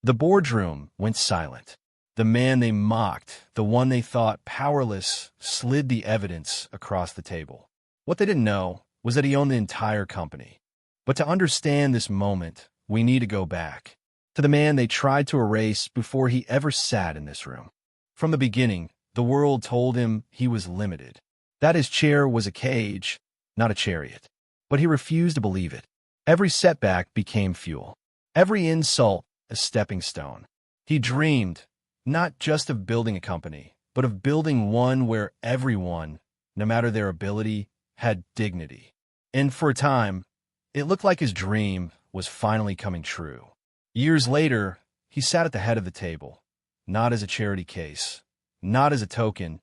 The boardroom went silent. The man they mocked, the one they thought powerless, slid the evidence across the table. What they didn't know was that he owned the entire company. But to understand this moment, we need to go back to the man they tried to erase before he ever sat in this room. From the beginning, the world told him he was limited, that his chair was a cage, not a chariot. But he refused to believe it. Every setback became fuel, every insult a stepping stone. He dreamed not just of building a company, but of building one where everyone, no matter their ability, had dignity. And for a time, it looked like his dream was finally coming true. Years later, he sat at the head of the table, not as a charity case, not as a token,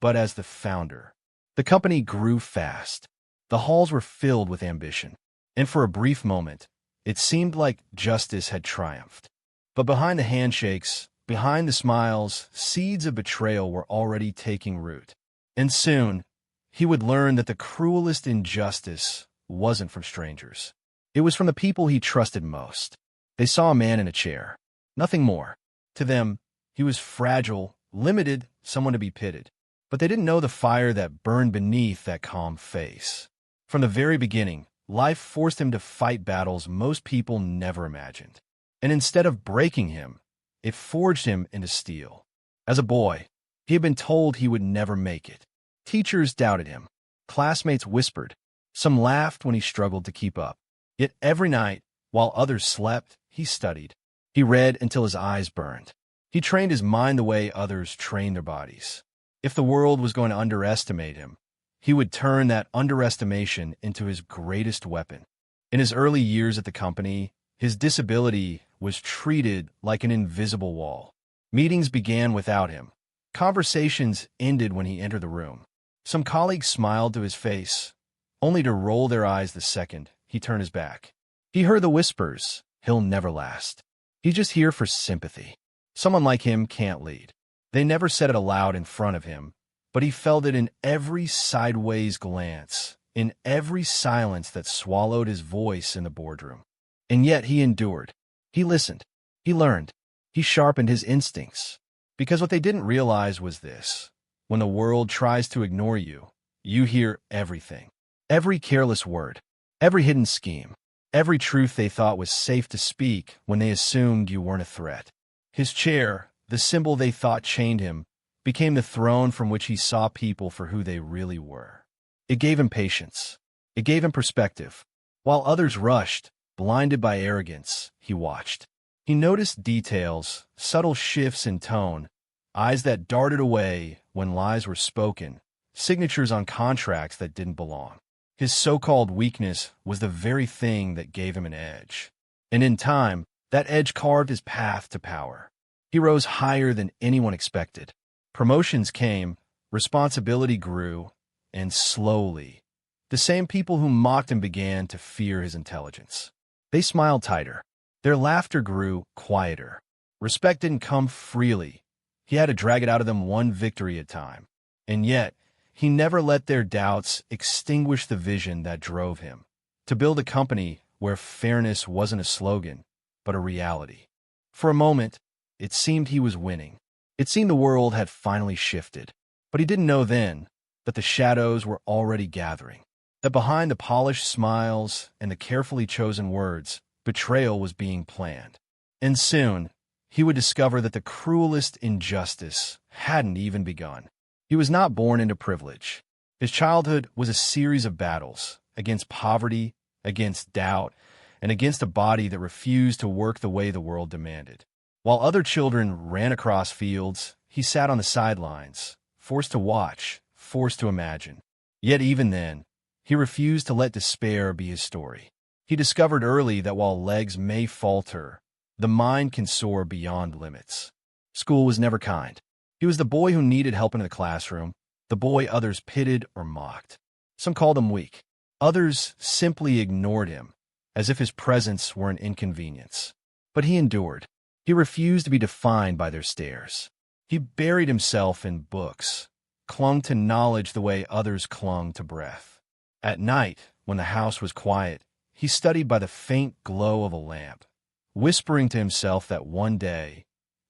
but as the founder. The company grew fast. The halls were filled with ambition, and for a brief moment, it seemed like justice had triumphed. But behind the handshakes, behind the smiles, seeds of betrayal were already taking root. And soon, he would learn that the cruelest injustice wasn't from strangers. It was from the people he trusted most. They saw a man in a chair, nothing more. To them, he was fragile, limited, someone to be pitied. But they didn't know the fire that burned beneath that calm face. From the very beginning, life forced him to fight battles most people never imagined. And instead of breaking him, it forged him into steel. As a boy, he had been told he would never make it. Teachers doubted him. Classmates whispered. Some laughed when he struggled to keep up. Yet every night, while others slept, he studied. He read until his eyes burned. He trained his mind the way others trained their bodies. If the world was going to underestimate him, he would turn that underestimation into his greatest weapon. In his early years at the company, his disability was treated like an invisible wall. Meetings began without him. Conversations ended when he entered the room. Some colleagues smiled to his face, only to roll their eyes the second he turned his back. He heard the whispers, "He'll never last. He's just here for sympathy. Someone like him can't lead." They never said it aloud in front of him, but he felt it in every sideways glance, in every silence that swallowed his voice in the boardroom. And yet he endured. He listened. He learned. He sharpened his instincts. Because what they didn't realize was this: when the world tries to ignore you, you hear everything. Every careless word, every hidden scheme, every truth they thought was safe to speak when they assumed you weren't a threat. His chair, the symbol they thought chained him, became the throne from which he saw people for who they really were. It gave him patience. It gave him perspective. While others rushed, blinded by arrogance, he watched. He noticed details, subtle shifts in tone, eyes that darted away when lies were spoken, signatures on contracts that didn't belong. His so-called weakness was the very thing that gave him an edge. And in time, that edge carved his path to power. He rose higher than anyone expected. Promotions came, responsibility grew, and slowly, the same people who mocked him began to fear his intelligence. They smiled tighter. Their laughter grew quieter. Respect didn't come freely. He had to drag it out of them one victory at a time. And yet, he never let their doubts extinguish the vision that drove him: to build a company where fairness wasn't a slogan, but a reality. For a moment, it seemed he was winning. It seemed the world had finally shifted. But he didn't know then that the shadows were already gathering, that behind the polished smiles and the carefully chosen words, betrayal was being planned. And soon, he would discover that the cruelest injustice hadn't even begun. He was not born into privilege. His childhood was a series of battles against poverty, against doubt, and against a body that refused to work the way the world demanded. While other children ran across fields, he sat on the sidelines, forced to watch, forced to imagine. Yet even then, he refused to let despair be his story. He discovered early that while legs may falter, the mind can soar beyond limits. School was never kind. He was the boy who needed help in the classroom, the boy others pitied or mocked. Some called him weak. Others simply ignored him, as if his presence were an inconvenience. But he endured. He refused to be defined by their stares. He buried himself in books, clung to knowledge the way others clung to breath. At night, when the house was quiet, he studied by the faint glow of a lamp, whispering to himself that one day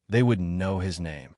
they would know his name.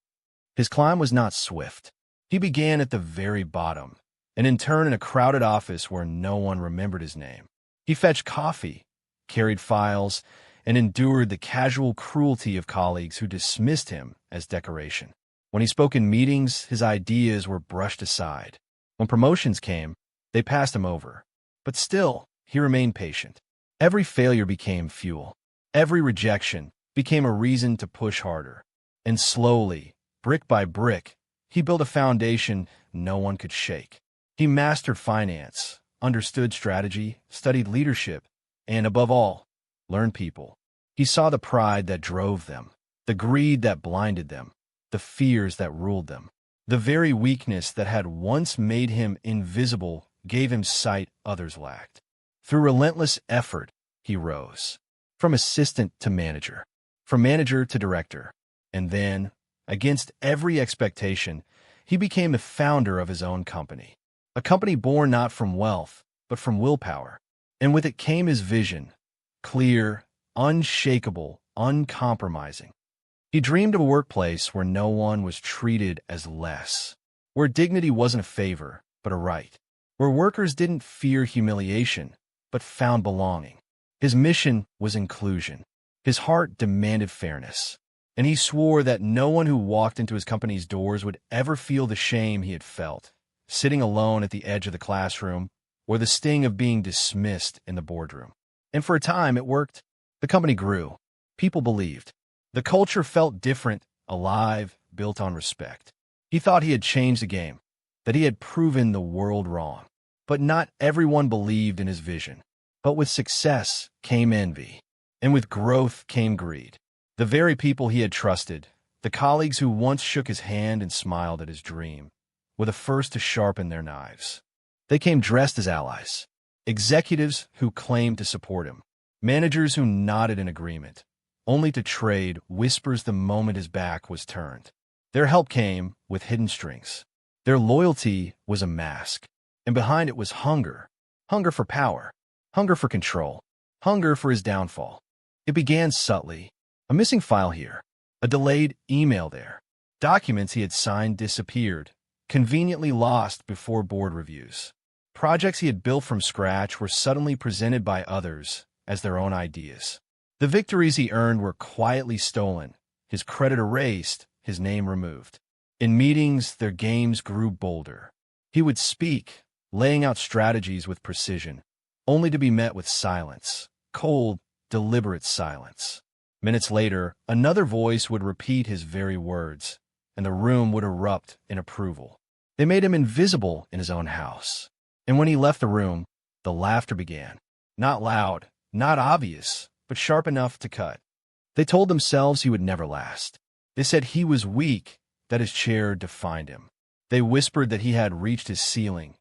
His climb was not swift. He began at the very bottom, an intern in a crowded office where no one remembered his name. He fetched coffee, carried files, and endured the casual cruelty of colleagues who dismissed him as decoration. When he spoke in meetings, his ideas were brushed aside. When promotions came, they passed him over. But still, he remained patient. Every failure became fuel. Every rejection became a reason to push harder. And slowly, brick by brick, he built a foundation no one could shake. He mastered finance, understood strategy, studied leadership, and above all, learned people. He saw the pride that drove them, the greed that blinded them, the fears that ruled them. The very weakness that had once made him invisible gave him sight others lacked. Through relentless effort, he rose, from assistant to manager, from manager to director, and then, against every expectation, he became the founder of his own company. A company born not from wealth, but from willpower. And with it came his vision, clear, unshakable, uncompromising. He dreamed of a workplace where no one was treated as less, where dignity wasn't a favor, but a right, where workers didn't fear humiliation, but found belonging. His mission was inclusion. His heart demanded fairness. And he swore that no one who walked into his company's doors would ever feel the shame he had felt, sitting alone at the edge of the classroom, or the sting of being dismissed in the boardroom. And for a time, it worked. The company grew. People believed. The culture felt different, alive, built on respect. He thought he had changed the game, that he had proven the world wrong. But not everyone believed in his vision. But with success came envy, and with growth came greed. The very people he had trusted, the colleagues who once shook his hand and smiled at his dream, were the first to sharpen their knives. They came dressed as allies, executives who claimed to support him, managers who nodded in agreement, only to trade whispers the moment his back was turned. Their help came with hidden strings. Their loyalty was a mask, and behind it was hunger. Hunger for power, hunger for control, hunger for his downfall. It began subtly. A missing file here, a delayed email there. Documents he had signed disappeared, conveniently lost before board reviews. Projects he had built from scratch were suddenly presented by others as their own ideas. The victories he earned were quietly stolen, his credit erased, his name removed. In meetings, their games grew bolder. He would speak, laying out strategies with precision, only to be met with silence, cold, deliberate silence. Minutes later, another voice would repeat his very words, and the room would erupt in approval. They made him invisible in his own house. And when he left the room, the laughter began. Not loud, not obvious, but sharp enough to cut. They told themselves he would never last. They said he was weak, that his chair defined him. They whispered that he had reached his ceiling,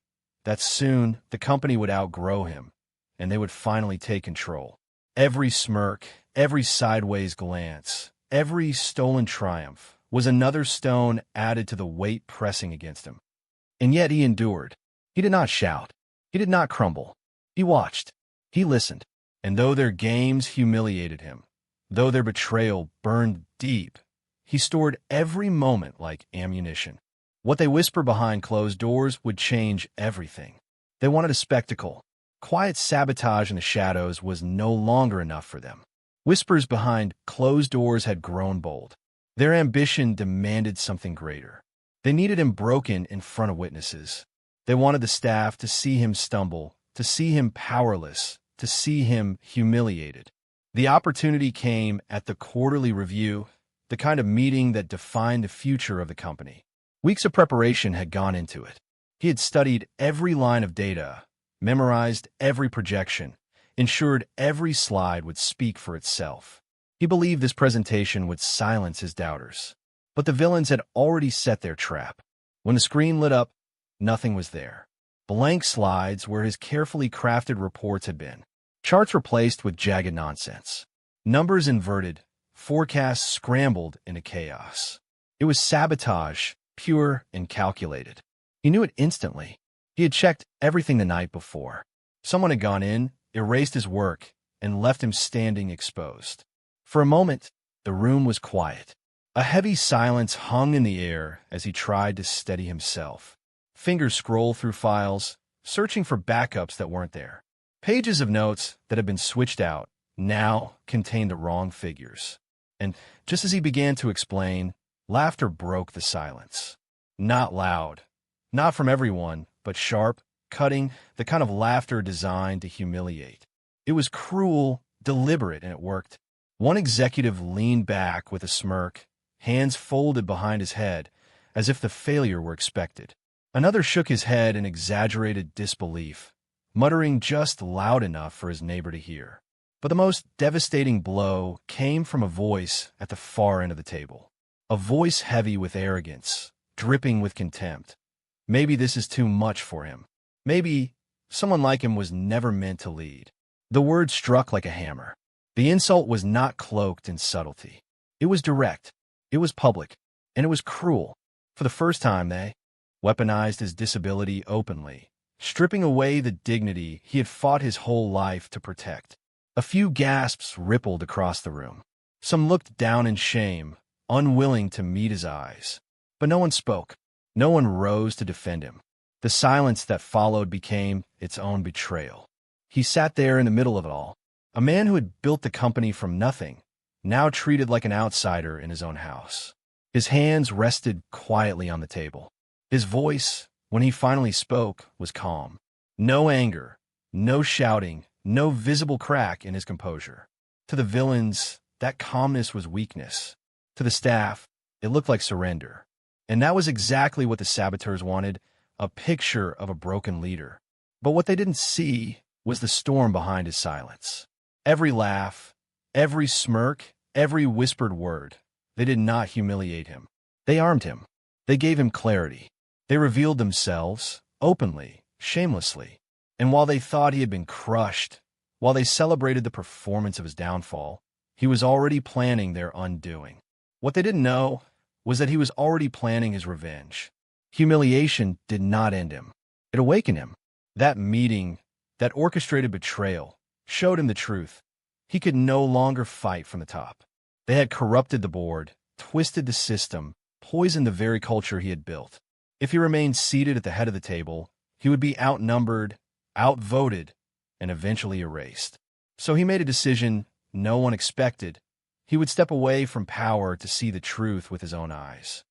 that soon the company would outgrow him, and they would finally take control. Every smirk, every sideways glance, every stolen triumph was another stone added to the weight pressing against him. And yet he endured. He did not shout. He did not crumble. He watched. He listened. And though their games humiliated him, though their betrayal burned deep, he stored every moment like ammunition. What they whispered behind closed doors would change everything. They wanted a spectacle. Quiet sabotage in the shadows was no longer enough for them. Whispers behind closed doors had grown bold. Their ambition demanded something greater. They needed him broken in front of witnesses. They wanted the staff to see him stumble, to see him powerless, to see him humiliated. The opportunity came at the quarterly review, the kind of meeting that defined the future of the company. Weeks of preparation had gone into it. He had studied every line of data, memorized every projection, ensured every slide would speak for itself. He believed this presentation would silence his doubters. But the villains had already set their trap. When the screen lit up, nothing was there. Blank slides where his carefully crafted reports had been. Charts replaced with jagged nonsense. Numbers inverted, forecasts scrambled into chaos. It was sabotage, pure and calculated. He knew it instantly. He had checked everything the night before. Someone had gone in, erased his work, and left him standing exposed. For a moment, the room was quiet. A heavy silence hung in the air as he tried to steady himself. Fingers scrolled through files, searching for backups that weren't there. Pages of notes that had been switched out now contained the wrong figures. And just as he began to explain, laughter broke the silence. Not loud, not from everyone, but sharp, cutting, the kind of laughter designed to humiliate. It was cruel, deliberate, and it worked. One executive leaned back with a smirk, hands folded behind his head, as if the failure were expected. Another shook his head in exaggerated disbelief, muttering just loud enough for his neighbor to hear. But the most devastating blow came from a voice at the far end of the table. A voice heavy with arrogance, dripping with contempt. Maybe this is too much for him. Maybe someone like him was never meant to lead. The word struck like a hammer. The insult was not cloaked in subtlety. It was direct. It was public. And it was cruel. For the first time, they weaponized his disability openly, stripping away the dignity he had fought his whole life to protect. A few gasps rippled across the room. Some looked down in shame, unwilling to meet his eyes. But no one spoke. No one rose to defend him. The silence that followed became its own betrayal. He sat there in the middle of it all, a man who had built the company from nothing, now treated like an outsider in his own house. His hands rested quietly on the table. His voice, when he finally spoke, was calm. No anger, no shouting, no visible crack in his composure. To the villains, that calmness was weakness. To the staff, it looked like surrender. And that was exactly what the saboteurs wanted, a picture of a broken leader. But what they didn't see was the storm behind his silence. Every laugh, every smirk, every whispered word, they did not humiliate him. They armed him. They gave him clarity. They revealed themselves, openly, shamelessly. And while they thought he had been crushed, while they celebrated the performance of his downfall, he was already planning their undoing. What they didn't know was that he was already planning his revenge. Humiliation did not end him. It awakened him. That meeting, that orchestrated betrayal, showed him the truth. He could no longer fight from the top. They had corrupted the board, twisted the system, poisoned the very culture he had built. If he remained seated at the head of the table, he would be outnumbered, outvoted, and eventually erased. So he made a decision no one expected. He would step away from power to see the truth with his own eyes.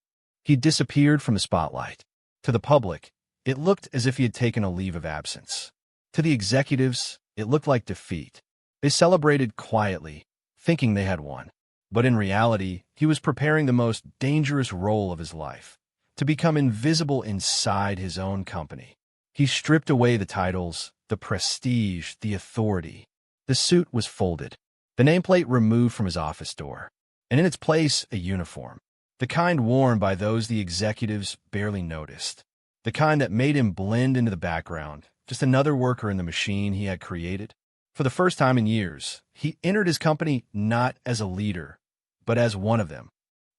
He disappeared from the spotlight. To the public, it looked as if he had taken a leave of absence. To the executives, it looked like defeat. They celebrated quietly, thinking they had won. But in reality, he was preparing the most dangerous role of his life, to become invisible inside his own company. He stripped away the titles, the prestige, the authority. The suit was folded, the nameplate removed from his office door, and in its place, a uniform. The kind worn by those the executives barely noticed. The kind that made him blend into the background, just another worker in the machine he had created. For the first time in years, he entered his company not as a leader, but as one of them.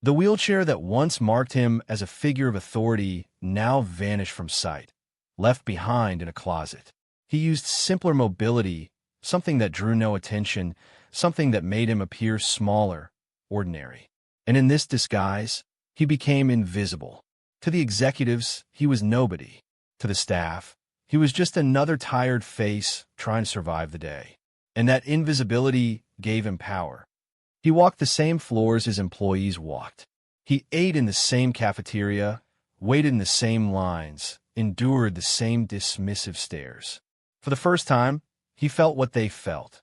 The wheelchair that once marked him as a figure of authority now vanished from sight, left behind in a closet. He used simpler mobility, something that drew no attention, something that made him appear smaller, ordinary. And in this disguise, he became invisible. To the executives, he was nobody. To the staff, he was just another tired face trying to survive the day. And that invisibility gave him power. He walked the same floors his employees walked. He ate in the same cafeteria, waited in the same lines, endured the same dismissive stares. For the first time, he felt what they felt,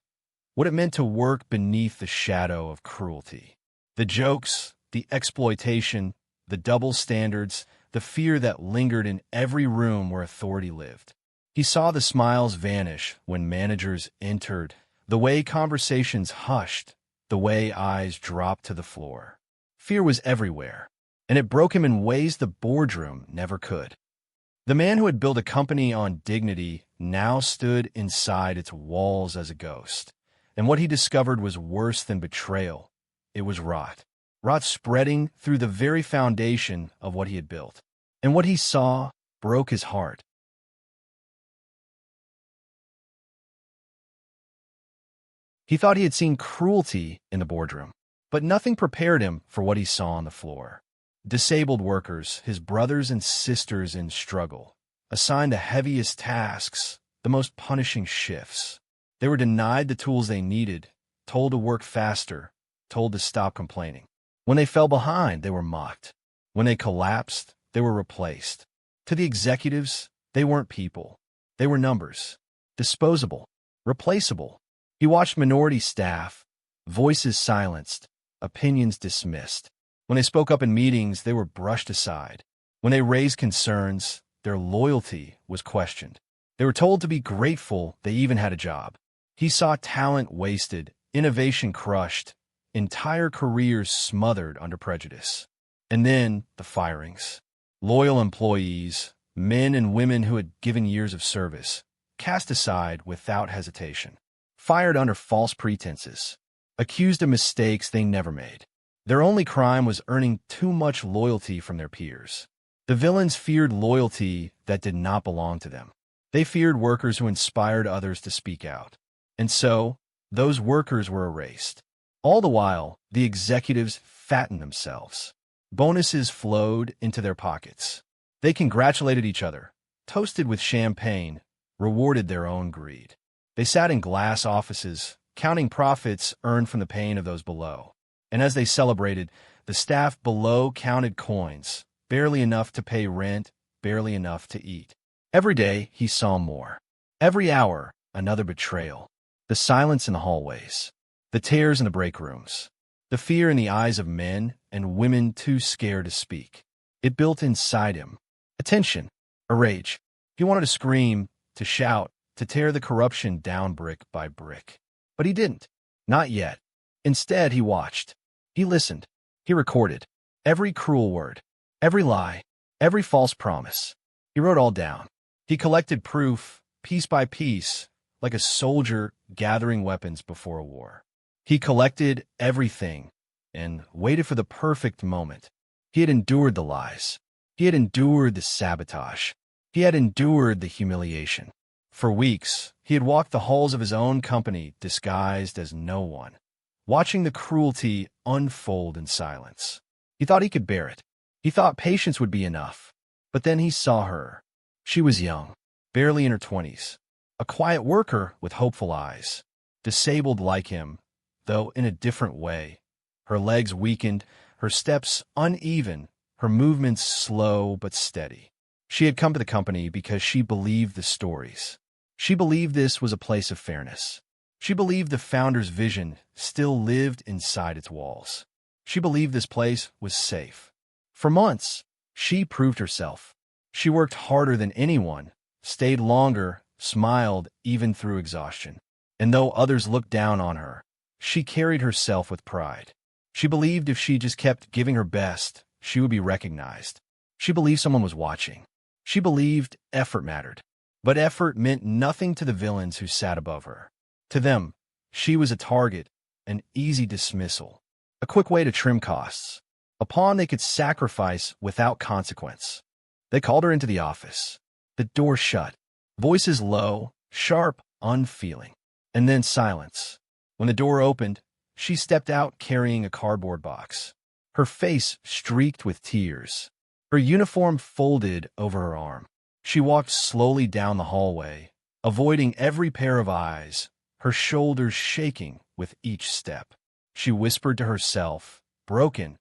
what it meant to work beneath the shadow of cruelty. The jokes, the exploitation, the double standards, the fear that lingered in every room where authority lived. He saw the smiles vanish when managers entered, the way conversations hushed, the way eyes dropped to the floor. Fear was everywhere, and it broke him in ways the boardroom never could. The man who had built a company on dignity now stood inside its walls as a ghost, and what he discovered was worse than betrayal. It was rot. Rot spreading through the very foundation of what he had built. And what he saw broke his heart. He thought he had seen cruelty in the boardroom, but nothing prepared him for what he saw on the floor. Disabled workers, his brothers and sisters in struggle, assigned the heaviest tasks, the most punishing shifts. They were denied the tools they needed, told to work faster, told to stop complaining. When they fell behind, they were mocked. When they collapsed, they were replaced. To the executives, they weren't people. They were numbers. Disposable. Replaceable. He watched minority staff, voices silenced, opinions dismissed. When they spoke up in meetings, they were brushed aside. When they raised concerns, their loyalty was questioned. They were told to be grateful they even had a job. He saw talent wasted, innovation crushed, entire careers smothered under prejudice. And then the firings. Loyal employees, men and women who had given years of service, cast aside without hesitation. Fired under false pretenses. Accused of mistakes they never made. Their only crime was earning too much loyalty from their peers. The villains feared loyalty that did not belong to them. They feared workers who inspired others to speak out. And so, those workers were erased. All the while, the executives fattened themselves. Bonuses flowed into their pockets. They congratulated each other, toasted with champagne, rewarded their own greed. They sat in glass offices, counting profits earned from the pain of those below. And as they celebrated, the staff below counted coins, barely enough to pay rent, barely enough to eat. Every day, he saw more. Every hour, another betrayal. The silence in the hallways. The tears in the break rooms. The fear in the eyes of men and women too scared to speak. It built inside him. A tension, a rage. He wanted to scream, to shout, to tear the corruption down brick by brick. But he didn't. Not yet. Instead, he watched. He listened. He recorded. Every cruel word. Every lie. Every false promise. He wrote all down. He collected proof, piece by piece, like a soldier gathering weapons before a war. He collected everything and waited for the perfect moment. He had endured the lies. He had endured the sabotage. He had endured the humiliation. For weeks, he had walked the halls of his own company disguised as no one, watching the cruelty unfold in silence. He thought he could bear it. He thought patience would be enough. But then he saw her. She was young, barely in her 20s, a quiet worker with hopeful eyes, disabled like him, though in a different way. Her legs weakened, her steps uneven, her movements slow but steady. She had come to the company because she believed the stories. She believed this was a place of fairness. She believed the founder's vision still lived inside its walls. She believed this place was safe. For months, she proved herself. She worked harder than anyone, stayed longer, smiled even through exhaustion. And though others looked down on her, she carried herself with pride. She believed if she just kept giving her best, she would be recognized. She believed someone was watching. She believed effort mattered. But effort meant nothing to the villains who sat above her. To them, she was a target, an easy dismissal, a quick way to trim costs, a pawn they could sacrifice without consequence. They called her into the office. The door shut, voices low, sharp, unfeeling, and then silence. When the door opened, she stepped out carrying a cardboard box, her face streaked with tears, her uniform folded over her arm. She walked slowly down the hallway, avoiding every pair of eyes, her shoulders shaking with each step. She whispered to herself, broken,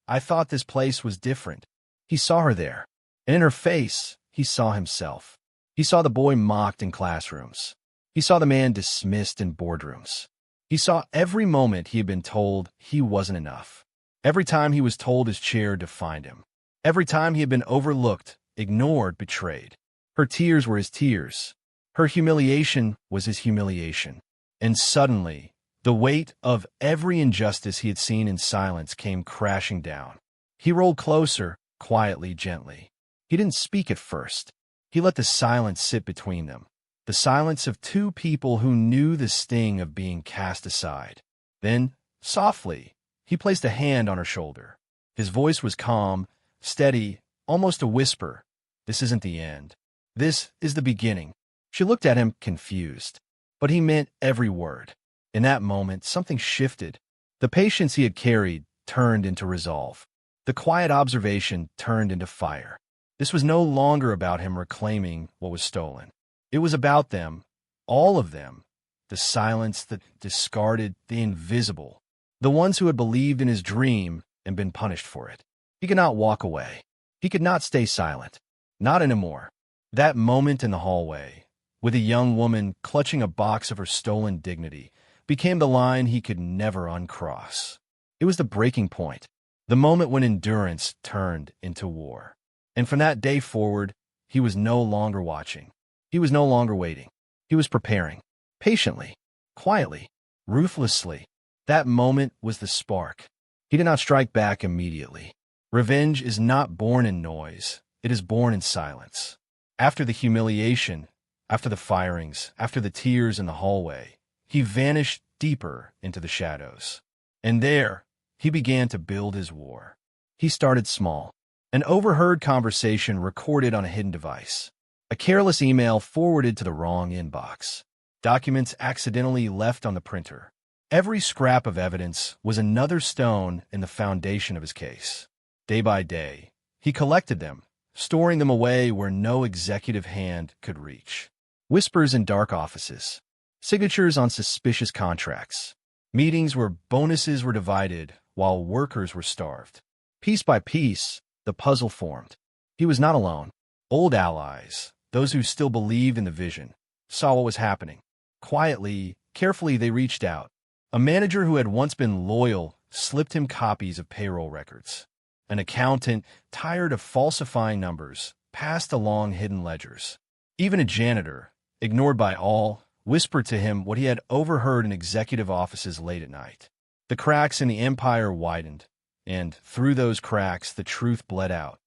"I thought this place was different." He saw her there, and in her face, he saw himself. He saw the boy mocked in classrooms. He saw the man dismissed in boardrooms. He saw every moment he had been told he wasn't enough. Every time he was told his chair defined him. Every time he had been overlooked, ignored, betrayed. Her tears were his tears. Her humiliation was his humiliation. And suddenly, the weight of every injustice he had seen in silence came crashing down. He rolled closer, quietly, gently. He didn't speak at first. He let the silence sit between them. The silence of two people who knew the sting of being cast aside. Then, softly, he placed a hand on her shoulder. His voice was calm, steady, almost a whisper. "This isn't the end. This is the beginning." She looked at him, confused. But he meant every word. In that moment, something shifted. The patience he had carried turned into resolve. The quiet observation turned into fire. This was no longer about him reclaiming what was stolen. It was about them, all of them, the silenced, the discarded, the invisible, the ones who had believed in his dream and been punished for it. He could not walk away. He could not stay silent. Not anymore. That moment in the hallway, with a young woman clutching a box of her stolen dignity, became the line he could never uncross. It was the breaking point, the moment when endurance turned into war. And from that day forward, he was no longer watching. He was no longer waiting. He was preparing, patiently, quietly, ruthlessly. That moment was the spark. He did not strike back immediately. Revenge is not born in noise. It is born in silence. After the humiliation, after the firings, after the tears in the hallway, he vanished deeper into the shadows. And there, he began to build his war. He started small. An overheard conversation recorded on a hidden device. A careless email forwarded to the wrong inbox. Documents accidentally left on the printer. Every scrap of evidence was another stone in the foundation of his case. Day by day, he collected them, storing them away where no executive hand could reach. Whispers in dark offices. Signatures on suspicious contracts. Meetings where bonuses were divided while workers were starved. Piece by piece, the puzzle formed. He was not alone. Old allies, those who still believed in the vision, saw what was happening. Quietly, carefully, they reached out. A manager who had once been loyal slipped him copies of payroll records. An accountant, tired of falsifying numbers, passed along hidden ledgers. Even a janitor, ignored by all, whispered to him what he had overheard in executive offices late at night. The cracks in the empire widened, and through those cracks the truth bled out.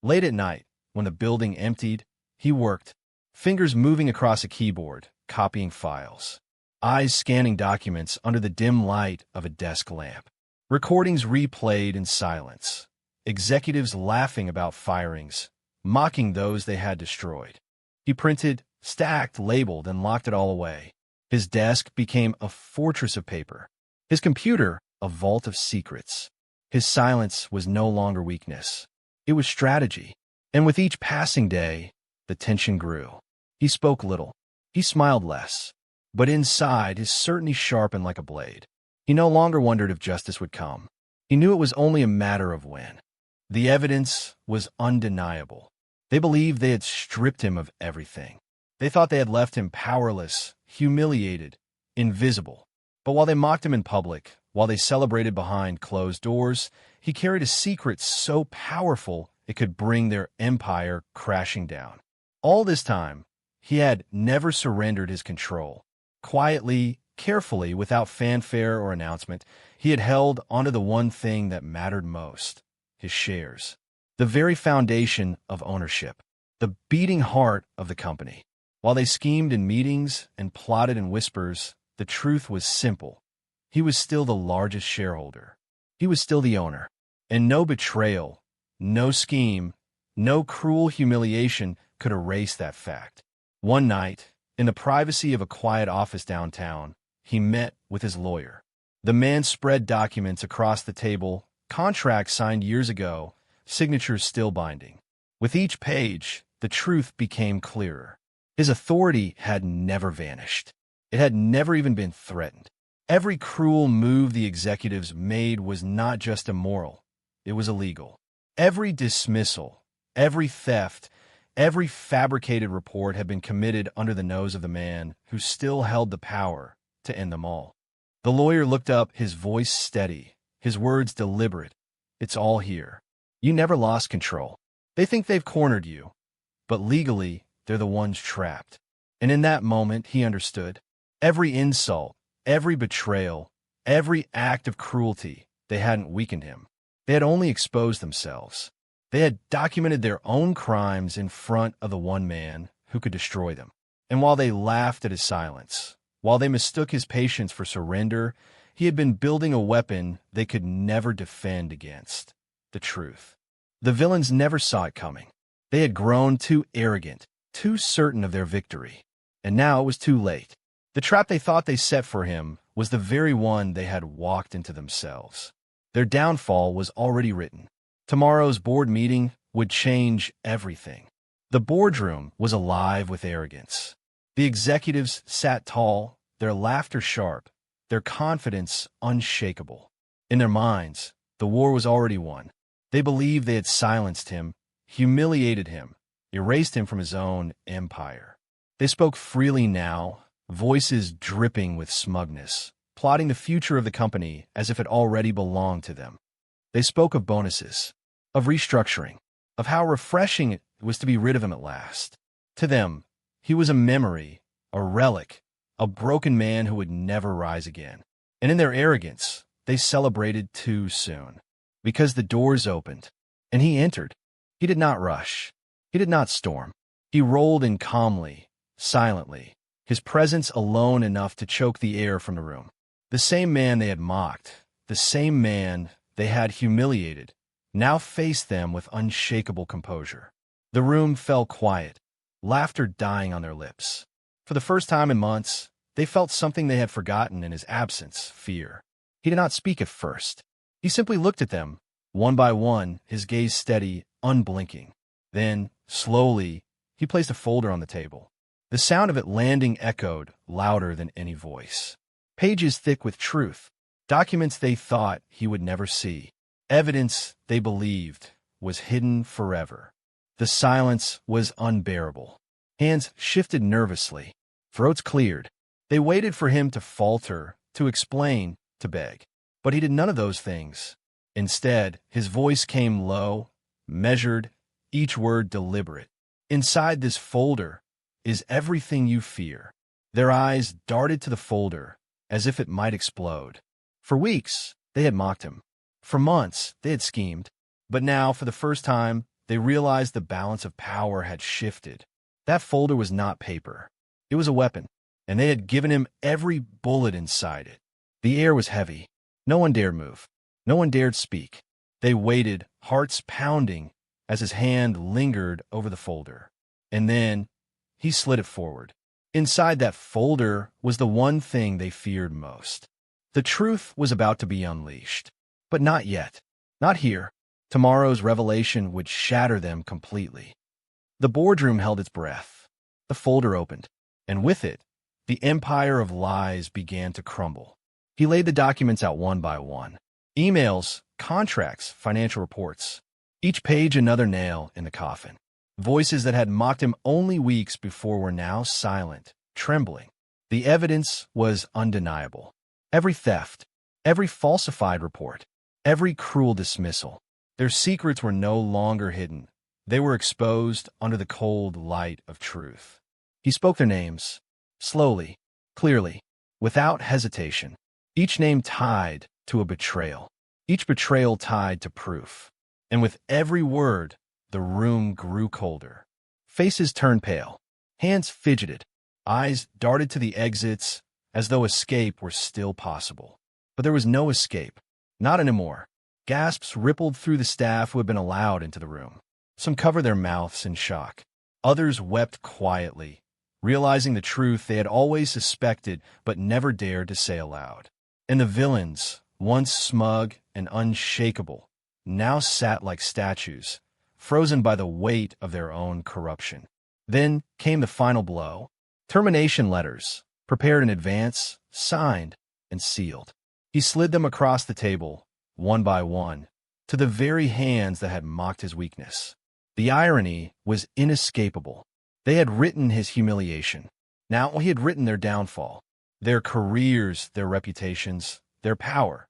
Late at night, when the building emptied, he worked, fingers moving across a keyboard, copying files, eyes scanning documents under the dim light of a desk lamp. Recordings replayed in silence, executives laughing about firings, mocking those they had destroyed. He printed, stacked, labeled, and locked it all away. His desk became a fortress of paper. His computer, a vault of secrets. His silence was no longer weakness. It was strategy. And with each passing day, the tension grew. He spoke little. He smiled less. But inside, his certainty sharpened like a blade. He no longer wondered if justice would come. He knew it was only a matter of when. The evidence was undeniable. They believed they had stripped him of everything. They thought they had left him powerless, humiliated, invisible. But while they mocked him in public, while they celebrated behind closed doors, he carried a secret so powerful it could bring their empire crashing down. All this time, he had never surrendered his control. Quietly, carefully, without fanfare or announcement, he had held onto the one thing that mattered most: his shares. The very foundation of ownership. The beating heart of the company. While they schemed in meetings and plotted in whispers, the truth was simple. He was still the largest shareholder. He was still the owner. And no betrayal, no scheme, no cruel humiliation could erase that fact. One night, in the privacy of a quiet office downtown, he met with his lawyer. The man spread documents across the table, contracts signed years ago, signatures still binding. With each page, the truth became clearer. His authority had never vanished. It had never even been threatened. Every cruel move the executives made was not just immoral, it was illegal. Every dismissal, every theft, every fabricated report had been committed under the nose of the man who still held the power to end them all. The lawyer looked up, his voice steady, his words deliberate. It's all here. You never lost control. They think they've cornered you, but legally, they're the ones trapped. And in that moment, he understood. Every insult, every betrayal, every act of cruelty, they hadn't weakened him. They had only exposed themselves. They had documented their own crimes in front of the one man who could destroy them. And while they laughed at his silence, while they mistook his patience for surrender, he had been building a weapon they could never defend against: the truth. The villains never saw it coming. They had grown too arrogant, too certain of their victory. And now it was too late. The trap they thought they set for him was the very one they had walked into themselves. Their downfall was already written. Tomorrow's board meeting would change everything. The boardroom was alive with arrogance. The executives sat tall, their laughter sharp, their confidence unshakable. In their minds, the war was already won. They believed they had silenced him, humiliated him, erased him from his own empire. They spoke freely now, voices dripping with smugness, plotting the future of the company as if it already belonged to them. They spoke of bonuses, of restructuring, of how refreshing it was to be rid of him at last. To them, he was a memory, a relic, a broken man who would never rise again. And in their arrogance, they celebrated too soon. Because the doors opened, and he entered. He did not rush. He did not storm. He rolled in calmly, silently, his presence alone enough to choke the air from the room. The same man they had mocked, the same man they had humiliated, now faced them with unshakable composure. The room fell quiet, laughter dying on their lips. For the first time in months, they felt something they had forgotten in his absence, fear. He did not speak at first. He simply looked at them, one by one, his gaze steady, unblinking. Then, slowly, he placed a folder on the table. The sound of it landing echoed louder than any voice. Pages thick with truth, documents they thought he would never see, evidence they believed was hidden forever. The silence was unbearable. Hands shifted nervously. Throats cleared. They waited for him to falter, to explain, to beg. But he did none of those things. Instead, his voice came low, measured, each word deliberate. Inside this folder is everything you fear. Their eyes darted to the folder, as if it might explode. For weeks, they had mocked him. For months, they had schemed. But now, for the first time, they realized the balance of power had shifted. That folder was not paper. It was a weapon, and they had given him every bullet inside it. The air was heavy. No one dared move. No one dared speak. They waited, hearts pounding, as his hand lingered over the folder. And then, he slid it forward. Inside that folder was the one thing they feared most. The truth was about to be unleashed. But not yet. Not here. Tomorrow's revelation would shatter them completely. The boardroom held its breath. The folder opened, and with it, the empire of lies began to crumble. He laid the documents out one by one. Emails, contracts, financial reports. Each page another nail in the coffin. Voices that had mocked him only weeks before were now silent, trembling. The evidence was undeniable. Every theft, every falsified report, every cruel dismissal. Their secrets were no longer hidden. They were exposed under the cold light of truth. He spoke their names, slowly, clearly, without hesitation. Each name tied to a betrayal. Each betrayal tied to proof. And with every word, the room grew colder. Faces turned pale. Hands fidgeted. Eyes darted to the exits as though escape were still possible. But there was no escape. Not anymore. Gasps rippled through the staff who had been allowed into the room. Some covered their mouths in shock. Others wept quietly, realizing the truth they had always suspected but never dared to say aloud. And the villains, once smug and unshakable, now sat like statues, frozen by the weight of their own corruption. Then came the final blow. Termination letters, prepared in advance, signed, and sealed. He slid them across the table, one by one, to the very hands that had mocked his weakness. The irony was inescapable. They had written his humiliation. Now he had written their downfall. Their careers, their reputations, their power,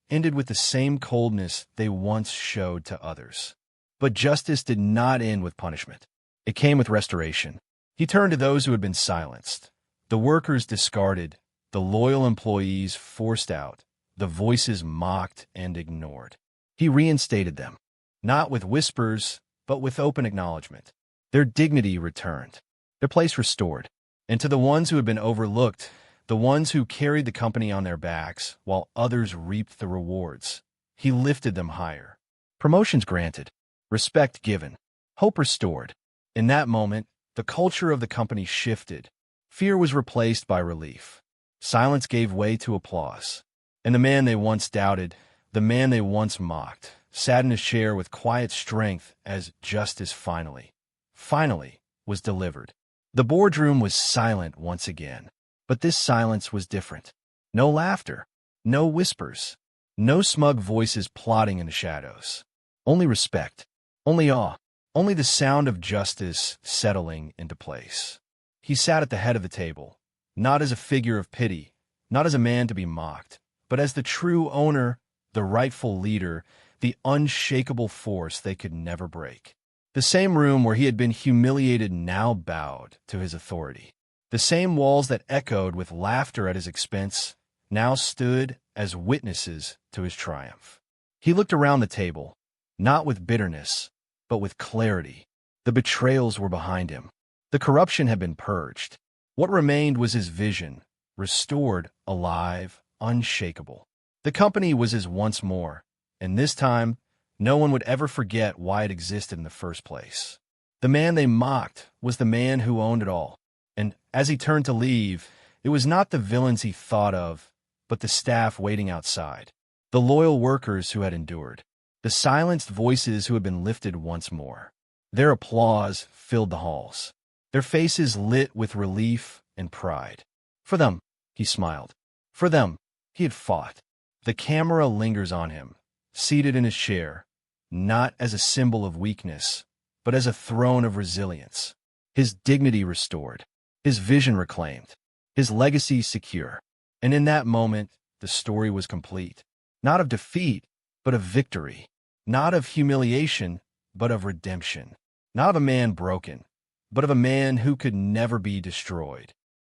ended with the same coldness they once showed to others. But justice did not end with punishment. It came with restoration. He turned to those who had been silenced, the workers discarded, the loyal employees forced out, the voices mocked and ignored. He reinstated them, not with whispers, but with open acknowledgement. Their dignity returned, their place restored. And to the ones who had been overlooked, the ones who carried the company on their backs while others reaped the rewards, he lifted them higher. Promotions granted, respect given, hope restored. In that moment, the culture of the company shifted. Fear was replaced by relief. Silence gave way to applause. And the man they once doubted, the man they once mocked, sat in his chair with quiet strength as justice finally was delivered. The boardroom was silent once again, but this silence was different. No laughter, no whispers, no smug voices plotting in the shadows. Only respect, only awe, only the sound of justice settling into place. He sat at the head of the table, not as a figure of pity, not as a man to be mocked, but as the true owner, the rightful leader, the unshakable force they could never break. The same room where he had been humiliated now bowed to his authority. The same walls that echoed with laughter at his expense now stood as witnesses to his triumph. He looked around the table, not with bitterness, but with clarity. The betrayals were behind him. The corruption had been purged. What remained was his vision, restored, alive, unshakable. The company was his once more, and this time, no one would ever forget why it existed in the first place. The man they mocked was the man who owned it all, and as he turned to leave, it was not the villains he thought of, but the staff waiting outside, the loyal workers who had endured, the silenced voices who had been lifted once more. Their applause filled the halls, their faces lit with relief and pride. For them, he smiled. For them, he had fought. The camera lingers on him, seated in his chair, not as a symbol of weakness, but as a throne of resilience. His dignity restored, his vision reclaimed, his legacy secure. And in that moment, the story was complete. Not of defeat, but of victory. Not of humiliation, but of redemption. Not of a man broken, but of a man who could never be destroyed.